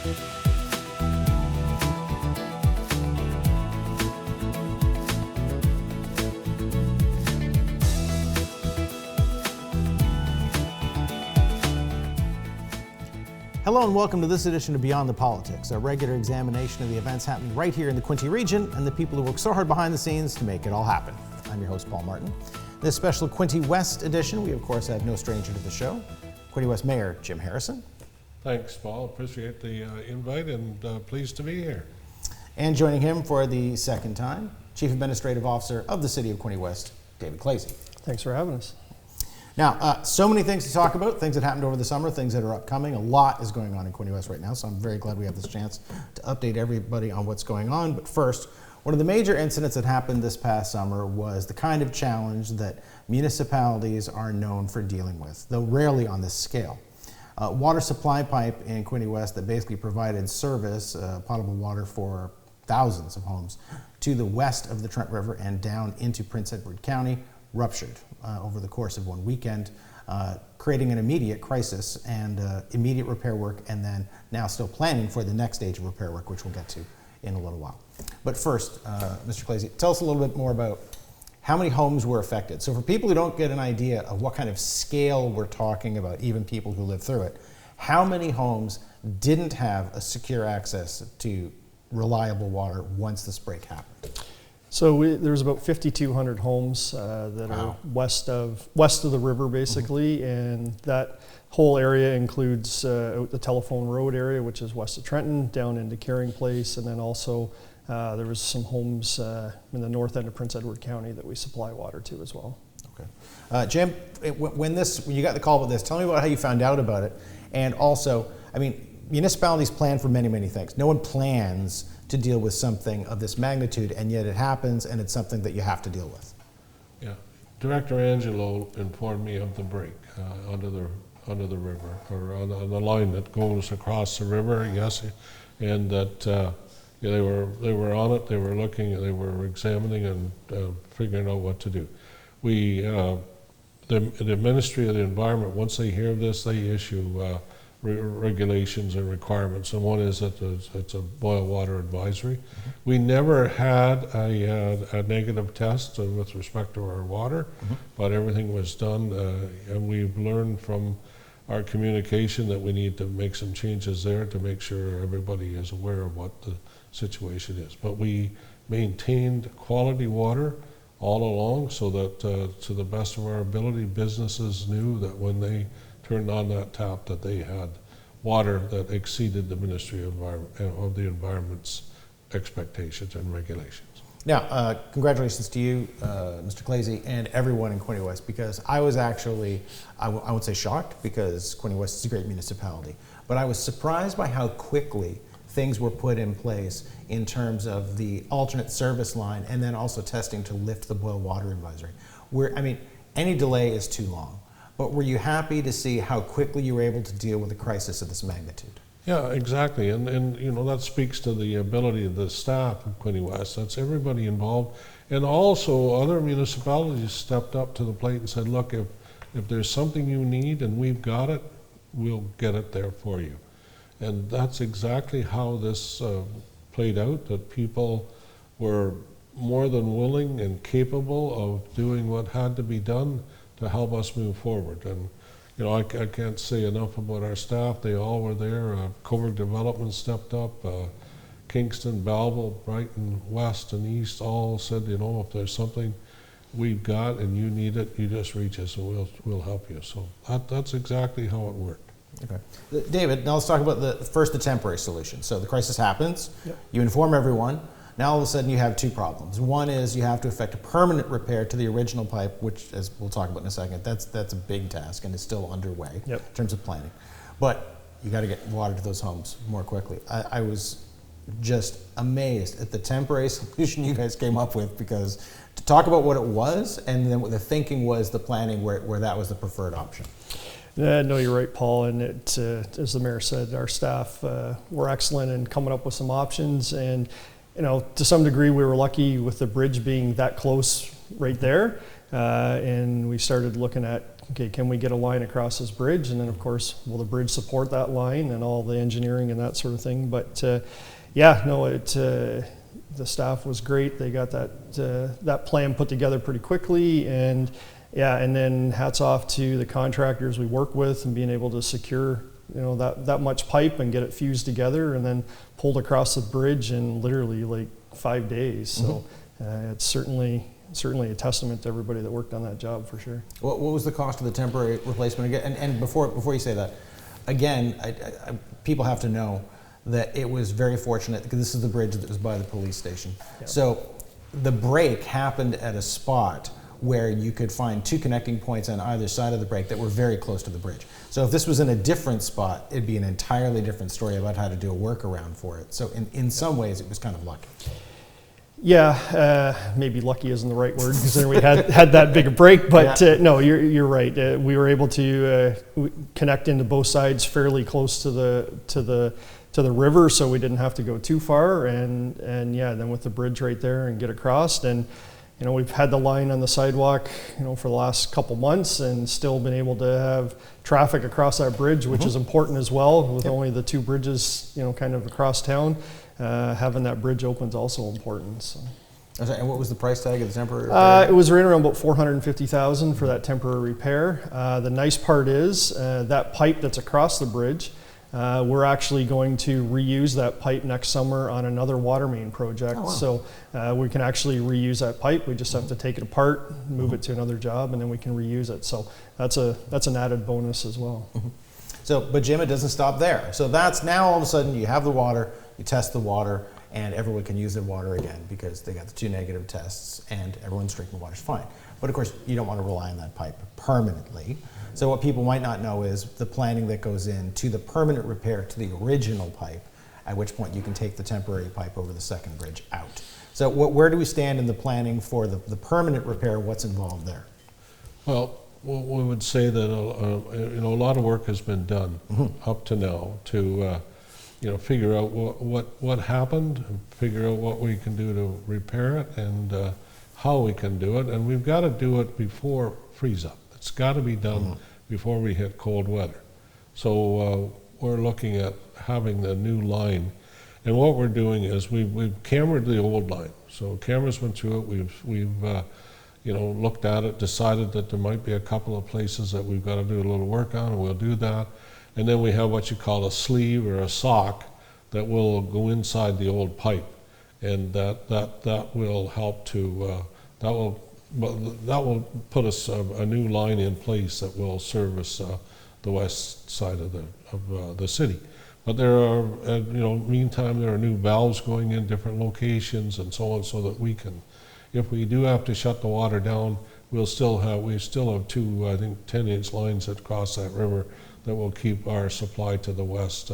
Hello and welcome to this edition of Beyond the Politics, a regular examination of the events happening right here in the Quinte region and the people who work so hard behind the scenes to make it all happen. I'm your host, Paul Martin. This special Quinte West edition, we of course have no stranger to the show, Quinte West Mayor Jim Harrison. Thanks, Paul. Appreciate the invite and pleased to be here. And joining him for the second time, Chief Administrative Officer of the City of Quinte West, David Clazie. Thanks for having us. Now, so many things to talk about, things that happened over the summer, things that are upcoming. A lot is going on in Quinte West right now, so I'm very glad we have this chance to update everybody on what's going on. But first, one of the major incidents that happened this past summer was the kind of challenge that municipalities are known for dealing with, though rarely on this scale. Water supply pipe in Quinte West that basically provided service, potable water for thousands of homes to the west of the Trent River and down into Prince Edward County ruptured over the course of one weekend, creating an immediate crisis and immediate repair work, and then now still planning for the next stage of repair work, which we'll get to in a little while. But first, Mr. Clazie, tell us a little bit more about how many homes were affected. So for people who don't get an idea of what kind of scale we're talking about, even people who live through it, how many homes didn't have a secure access to reliable water once this break happened? So there's about 5,200 homes that are west of the river, basically, and that whole area includes the Telephone Road area, which is west of Trenton, down into Caring Place, and then also there was some homes in the north end of Prince Edward County that we supply water to as well. Okay, Jim, when you got the call about this, tell me about how you found out about it, and also, I mean, municipalities plan for many, many things. No one plans to deal with something of this magnitude, and yet it happens, and it's something that you have to deal with. Yeah, Director Angelo informed me of the break under the river, or on the line that goes across the river. Yes, and that they were on it. They were looking. They were examining and figuring out what to do. The Ministry of the Environment, once they hear this, they issue regulations and requirements, and one is that it's a boil water advisory. Mm-hmm. We never had a negative test with respect to our water, but everything was done, and we've learned from our communication that we need to make some changes there to make sure everybody is aware of what the situation is. But we maintained quality water all along, so that to the best of our ability, businesses knew that when they turned on that tap that they had water that exceeded the Ministry of the Environment's expectations and regulations. Now, congratulations to you, Mr. Clazie, and everyone in Quinte West, because I was actually, I would say shocked, because Quinte West is a great municipality, but I was surprised by how quickly things were put in place in terms of the alternate service line and then also testing to lift the boil water advisory. I mean, any delay is too long. But were you happy to see how quickly you were able to deal with a crisis of this magnitude? Yeah, exactly, and you know, that speaks to the ability of the staff of Quinte West. That's everybody involved, and also other municipalities stepped up to the plate and said, look, if there's something you need and we've got it, we'll get it there for you. And that's exactly how this played out, that people were more than willing and capable of doing what had to be done to help us move forward. And you know, I can't say enough about our staff. They all were there. Cobourg Development stepped up. Kingston, Belleville, Brighton, West and East all said, you know, if there's something we've got and you need it, you just reach us and we'll help you. So that's exactly how it worked. Okay. David, now let's talk about the temporary solution. So the crisis happens, yep. You inform everyone. Now all of a sudden you have two problems. One is you have to effect a permanent repair to the original pipe, which, as we'll talk about in a second, that's a big task and is still underway in terms of planning. But you got to get water to those homes more quickly. I was just amazed at the temporary solution you guys came up with, because to talk about what it was and then what the thinking was, the planning where that was the preferred option. No, you're right, Paul, and as the mayor said, our staff were excellent in coming up with some options, and you know, to some degree we were lucky with the bridge being that close right there, and we started looking at okay, can we get a line across this bridge? And then, of course, will the bridge support that line and all the engineering and that sort of thing? But yeah, no, the staff was great. They got that plan put together pretty quickly, and yeah, and then hats off to the contractors we work with and being able to secure, you know, that much pipe and get it fused together and then pulled across the bridge in literally like 5 days. So it's certainly a testament to everybody that worked on that job, for sure. What was the cost of the temporary replacement again? And before you say that, again, people have to know that it was very fortunate, because this is the bridge that was by the police station. Yep. So the break happened at a spot where you could find 2 connecting points on either side of the break that were very close to the bridge. So if this was in a different spot, it'd be an entirely different story about how to do a workaround for it. So in some ways, it was kind of lucky. Yeah, maybe lucky isn't the right word, because then we had that big a break. But yeah. No, you're right. We were able to connect into both sides fairly close to the river, so we didn't have to go too far. And yeah, then with the bridge right there and get across. And you know, we've had the line on the sidewalk, you know, for the last couple months, and still been able to have traffic across that bridge, which is important as well. With only the 2 bridges, you know, kind of across town. Having that bridge open is also important. So. And what was the price tag of the temporary repair? It was right around about $450,000 for that temporary repair. The nice part is that pipe that's across the bridge, we're actually going to reuse that pipe next summer on another water main project. Oh, wow. So we can actually reuse that pipe. We just have to take it apart, move it to another job, and then we can reuse it. So that's an added bonus as well. So, but Jim, it doesn't stop there. So that's now all of a sudden you have the water, you test the water, and everyone can use their water again because they got the 2 negative tests and everyone's drinking water is fine. But of course, you don't want to rely on that pipe permanently. So what people might not know is the planning that goes into the permanent repair to the original pipe, at which point you can take the temporary pipe over the second bridge out. So where do we stand in the planning for the permanent repair? What's involved there? Well, we would say that you know, a lot of work has been done up to now to you know, figure out what happened, and figure out what we can do to repair it, and how we can do it. And we've got to do it before freeze up. It's got to be done before we hit cold weather. So we're looking at having the new line, and what we're doing is we've cambered the old line. So cameras went through it. We've you know, looked at it, decided that there might be a couple of places that we've got to do a little work on, and we'll do that. And then we have what you call a sleeve or a sock that will go inside the old pipe, and that will help to that will put us a new line in place that will service the west side of the city. But there are, you know, meantime, there are new valves going in different locations and so on, so that we can, if we do have to shut the water down, we still have 2, I think, 10-inch lines that cross that river that will keep our supply to the west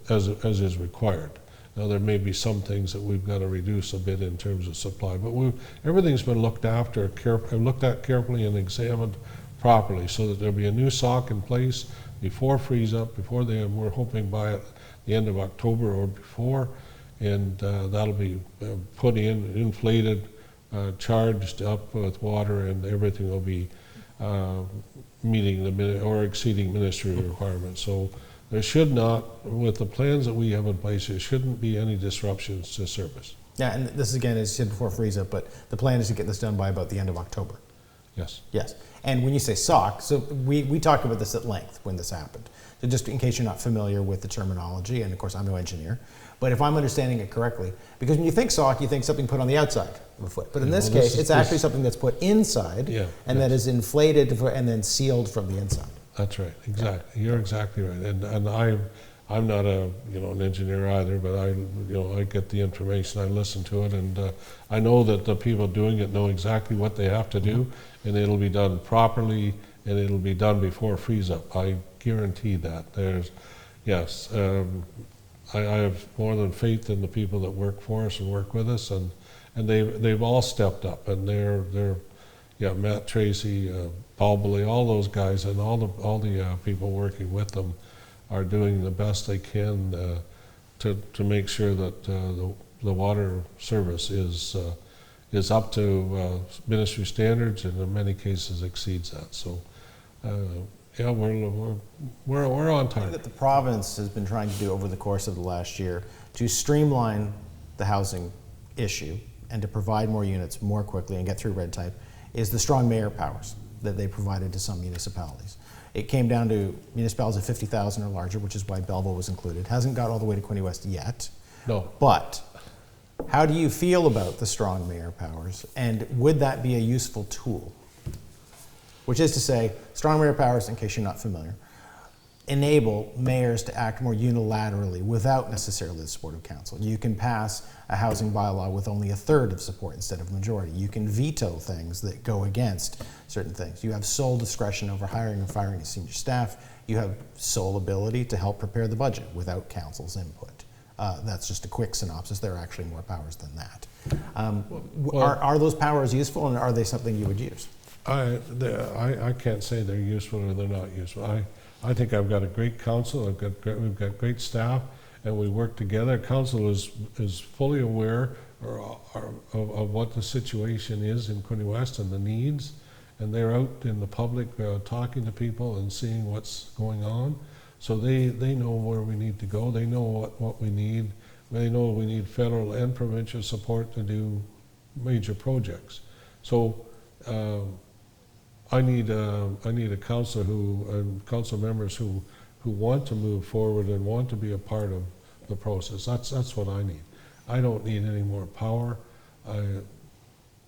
as is required. Now, there may be some things that we've got to reduce a bit in terms of supply, but everything's been looked at carefully and examined properly, so that there'll be a new sock in place before freeze up, we're hoping by the end of October or before, and that'll be put in, inflated, charged up with water, and everything will be meeting or exceeding ministry requirements. So there should not, with the plans that we have in place, there shouldn't be any disruptions to service. Yeah, and this again is said before freeze up, but the plan is to get this done by about the end of October. Yes. Yes. And when you say sock, so we talked about this at length when this happened. So just in case you're not familiar with the terminology, and of course I'm no engineer, but if I'm understanding it correctly, because when you think sock, you think something put on the outside of a foot. But in this case, it's actually something that's put inside, and that is inflated and then sealed from the inside. That's right. Exactly. You're exactly right. And I'm not an engineer either, but I get the information, I listen to it, and I know that the people doing it know exactly what they have to do, and it'll be done properly, and it'll be done before freeze up. I guarantee that. I have more than faith in the people that work for us and work with us, and they've all stepped up, and they're Matt Tracy, Paul Bully, all those guys, and all the people working with them are doing the best they can to make sure that the water service is is up to ministry standards, and in many cases exceeds that. So, yeah, we're on That target. the province has been trying to do over the course of the last year to streamline the housing issue and to provide more units more quickly and get through red tape is the strong mayor powers that they provided to some municipalities. It came down to municipalities of 50,000 or larger, which is why Belleville was included. Hasn't got all the way to Quinte West yet. No. But how do you feel about the strong mayor powers, and would that be a useful tool? Which is to say, strong mayor powers, in case you're not familiar, enable mayors to act more unilaterally without necessarily the support of council. You can pass a housing bylaw with only a third of support instead of majority. You can veto things that go against certain things. You have sole discretion over hiring and firing of senior staff. You have sole ability to help prepare the budget without council's input. That's just a quick synopsis. There are actually more powers than that. Are those powers useful, and are they something you would use? I can't say they're useful or they're not useful. I think I've got a great council. We've got great staff, and we work together. Council is fully aware of what the situation is in Quinte West and the needs, and they're out in the public talking to people and seeing what's going on. So they know where we need to go. They know what we need. They know we need federal and provincial support to do major projects. So I need a council and council members who want to move forward and want to be a part of the process. That's what I need. I don't need any more power.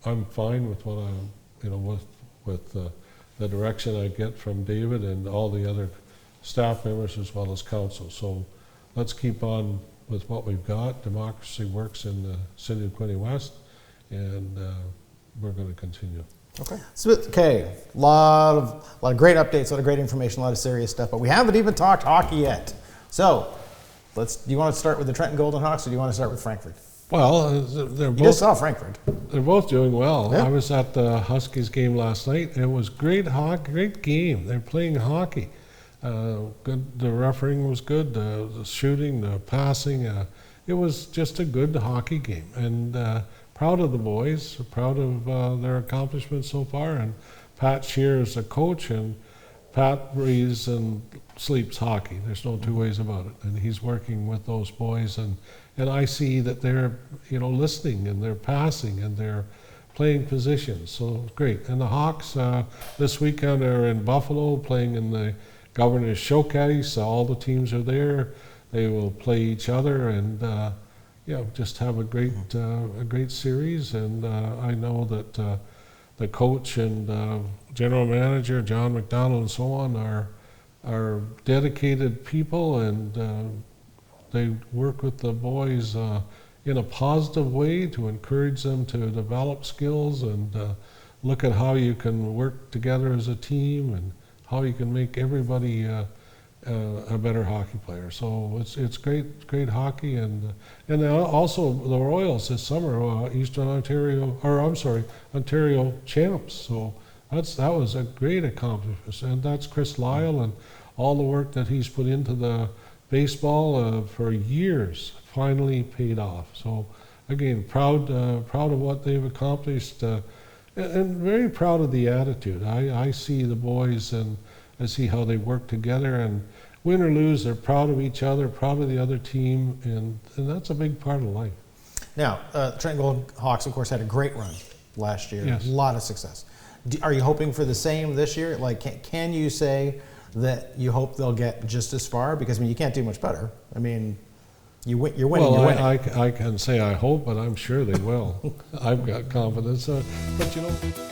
I'm fine with what with the direction I get from David and all the other staff members as well as council. So let's keep on with what we've got. Democracy works in the city of Quinte West, and we're going to continue. Okay. So, okay. A lot of great updates, a lot of great information, a lot of serious stuff, but we haven't even talked hockey yet. So, do you want to start with the Trenton Golden Hawks, or do you want to start with Frankfurt? Well, they're You both. just saw Frankfurt. They're both doing well. Yeah. I was at the Huskies game last night. It was great great game. They're playing hockey. Good. The refereeing was good. The shooting, the passing. It was just a good hockey game. And proud of the boys. Proud of their accomplishments so far. And Pat Shear is the coach, and Pat breathes and sleeps hockey. There's no two ways about it. And he's working with those boys, and I see that they're listening, and they're passing, and they're playing positions. So great. And the Hawks this weekend are in Buffalo playing in the Governor's Showcase. All the teams are there. They will play each other, and just have a great series. And I know that the coach and general manager John McDonald and so on are dedicated people, and they work with the boys in a positive way to encourage them to develop skills and look at how you can work together as a team and how you can make everybody a better hockey player. So it's great hockey, and also the Royals this summer, Ontario champs. So that was a great accomplishment, and that's Chris Lyle and all the work that he's put into the baseball for years finally paid off. So again, proud of what they've accomplished, and very proud of the attitude. I see the boys, and I see how they work together, and win or lose, they're proud of each other, proud of the other team, and that's a big part of life. Now, Trenton Golden Hawks, of course, had a great run last year. Yes. A lot of success. Are you hoping for the same this year? Like, can you say that you hope they'll get just as far? Because you can't do much better. You're winning. Well, you're winning. I can say I hope, but I'm sure they will. I've got confidence. But